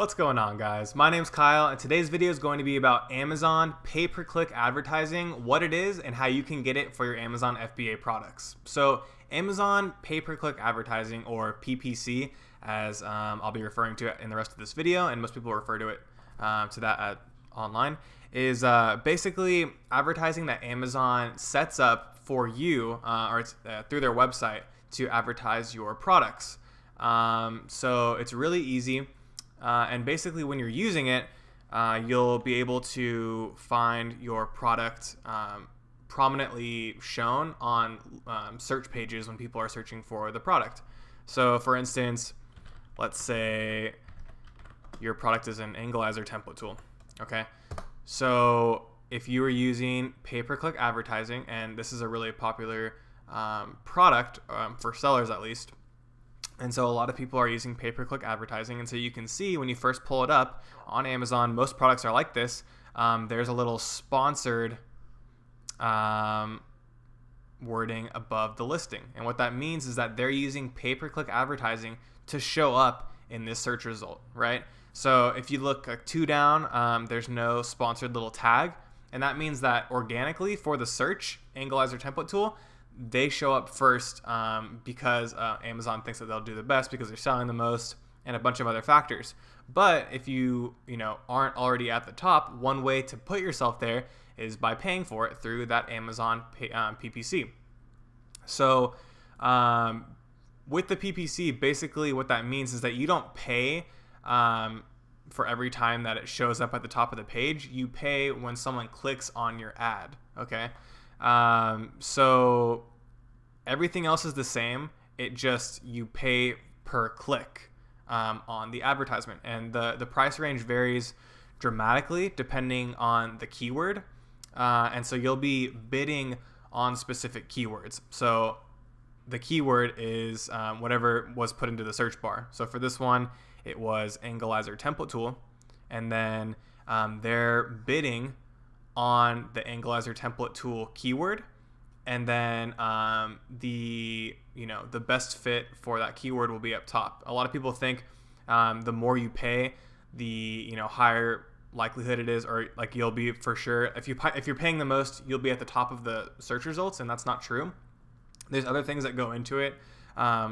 What's going on, guys? My name's Kyle, and today's video is going to be about Amazon pay-per-click advertising, what it is, and how you can get it for your Amazon FBA products. So Amazon pay-per-click advertising, or PPC, as I'll be referring to it in the rest of this video, and most people refer to it online, is basically advertising that Amazon sets up for you, through their website to advertise your products. So it's really easy. And basically when you're using it, you'll be able to find your product prominently shown on search pages when people are searching for the product. So for instance, let's say your product is an Anglizer template tool. Okay. So if you are using pay-per-click advertising, and this is a really popular product for sellers at least, and so a lot of people are using pay-per-click advertising. And so you can see when you first pull it up on Amazon, most products are like this. There's a little sponsored wording above the listing. And what that means is that they're using pay-per-click advertising to show up in this search result, right? So if you look 2 down, there's no sponsored little tag. And that means that organically for the search, Anglizer template tool, they show up first because Amazon thinks that they'll do the best because they're selling the most, and a bunch of other factors. But if you aren't already at the top, one way to put yourself there is by paying for it through that Amazon PPC. So with the PPC, basically what that means is that you don't pay for every time that it shows up at the top of the page. You pay when someone clicks on your ad. Okay. So everything else is the same. It just, you pay per click on the advertisement, and the price range varies dramatically depending on the keyword. And so you'll be bidding on specific keywords. So the keyword is whatever was put into the search bar. So for this one, it was Anglizer template tool, and then they're bidding on the Anglizer template tool keyword, and then the best fit for that keyword will be up top. A lot of people think the more you pay, the higher likelihood it is, or like you'll be for sure. If you're paying the most, you'll be at the top of the search results, and that's not true. There's other things that go into it,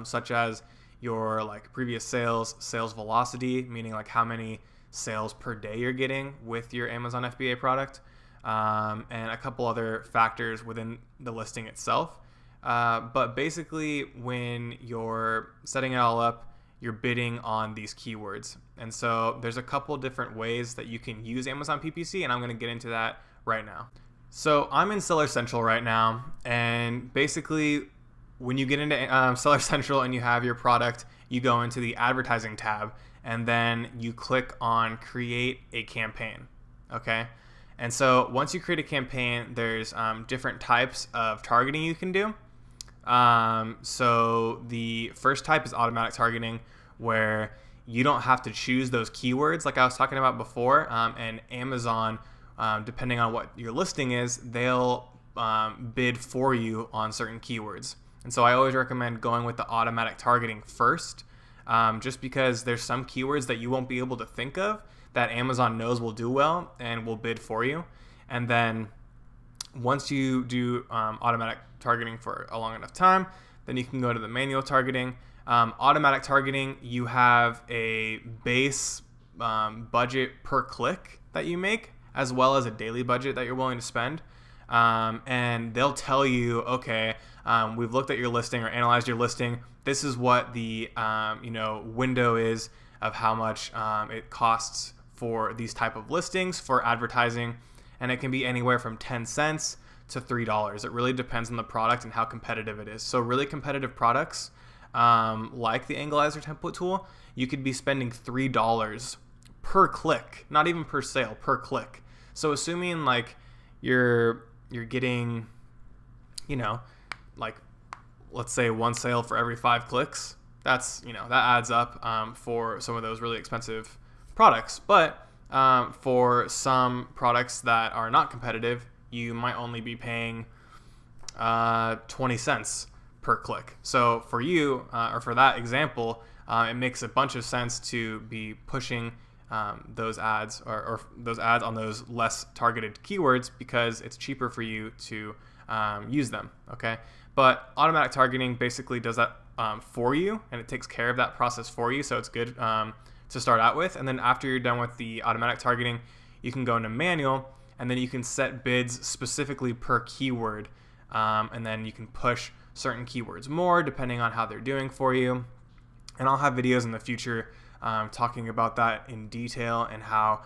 such as your previous sales velocity, meaning like how many sales per day you're getting with your Amazon FBA product. And a couple other factors within the listing itself. But basically, when you're setting it all up, you're bidding on these keywords. And so there's a couple different ways that you can use Amazon PPC, and I'm going to get into that right now. So I'm in Seller Central right now, and basically when you get into Seller Central and you have your product, you go into the advertising tab, and then you click on create a campaign. Okay. And so once you create a campaign, there's different types of targeting you can do. So the first type is automatic targeting, where you don't have to choose those keywords like I was talking about before. And Amazon, depending on what your listing is, they'll bid for you on certain keywords. And so I always recommend going with the automatic targeting first, just because there's some keywords that you won't be able to think of that Amazon knows will do well and will bid for you. And then once you do automatic targeting for a long enough time, then you can go to the manual targeting. Automatic targeting, you have a base budget per click that you make, as well as a daily budget that you're willing to spend. And they'll tell you, okay, we've looked at your listing or analyzed your listing. This is what the window is of how much it costs for these type of listings for advertising, and it can be anywhere from 10 cents to $3. It really depends on the product and how competitive it is. So really competitive products like the Anglizer template tool, you could be spending $3 per click, not even per sale, per click. So assuming you're getting let's say 1 sale for every 5 clicks, that's that adds up for some of those really expensive products. But for some products that are not competitive, you might only be paying 20 cents per click. So for you, or for that example, it makes a bunch of sense to be pushing those ads or those ads on those less targeted keywords because it's cheaper for you to use them. Okay, but automatic targeting basically does that for you, and it takes care of that process for you. So it's good to start out with, and then after you're done with the automatic targeting, you can go into manual, and then you can set bids specifically per keyword, and then you can push certain keywords more depending on how they're doing for you. And I'll have videos in the future talking about that in detail and how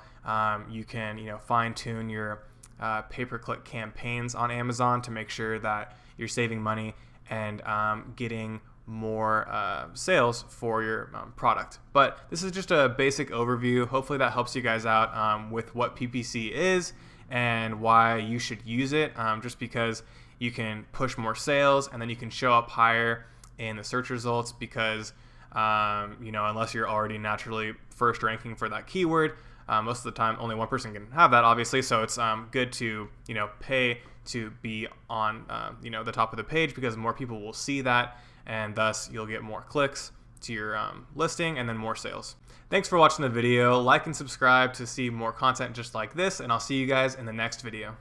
you can fine-tune your pay-per-click campaigns on Amazon to make sure that you're saving money and getting more sales for your product. But this is just a basic overview. Hopefully that helps you guys out with what PPC is and why you should use it, just because you can push more sales and then you can show up higher in the search results because unless you're already naturally first ranking for that keyword, most of the time only one person can have that, obviously. So it's good to pay to be on the top of the page because more people will see that, and thus you'll get more clicks to your listing and then more sales. Thanks for watching the video. Like and subscribe to see more content just like this, and I'll see you guys in the next video.